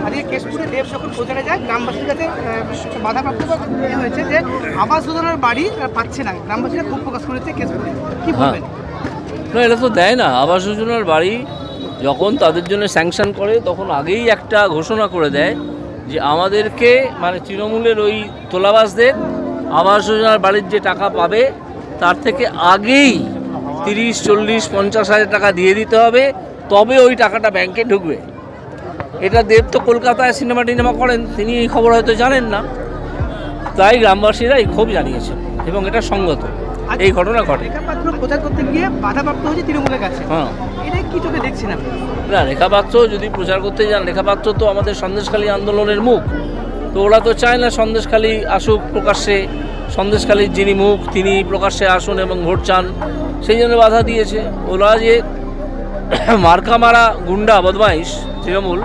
আজকে কেশপুরে দেব যখন প্রচারে যায় গ্রামবাসীর কাছে বাধাপ্রাপ্ত হয়েছে যে আবাস যোজনার বাড়ি পাচ্ছে না, গ্রামবাসীরা খুব প্রকাশ করেছে কেশপুরে, কি বলবেন? না, এটা তো দেয় না। আবাস যোজনার বাড়ি যখন তাদের জন্য স্যাংশন করে তখন আগেই একটা ঘোষণা করে দেয় যে আমাদেরকে মানে তৃণমূলের ওই তোলাবাসদের আবাস যোজনার বাড়ির যে টাকা পাবে তার থেকে আগেই 30, 40, 50 হাজার টাকা দিয়ে দিতে হবে, তবে ওই টাকাটা ব্যাংকে ঢুকবে। এটা দেব তো কলকাতায় সিনেমা টিনেমা করেন, তিনি এই খবর হয়তো জানেন না, তাই গ্রামবাসীরা এই ক্ষোভ জানিয়েছেন এবং এটা সঙ্গত। এই ঘটনা ঘটে। রেখাপাত্র প্রচার করতে গিয়ে বাধাপ্রাপ্ত হয়েছে তৃণমূলের কাছে, হ্যাঁ, এটা কি চোখে দেখছেন আপনি? না, রেখাপাত্র যদি প্রচার করতে যান, রেখাপাত্র তো আমাদের সন্দেশখালী আন্দোলনের মুখ, তো ওরা তো চায় না সন্দেশখালী আসুক প্রকাশ্যে, সন্দেশখালীর যিনি মুখ তিনি প্রকাশ্যে আসুন এবং ভোট চান, সেই জন্য বাধা দিয়েছে। ওরা যে মার্কা মারা গুন্ডা বদমাইশ তৃণমূল,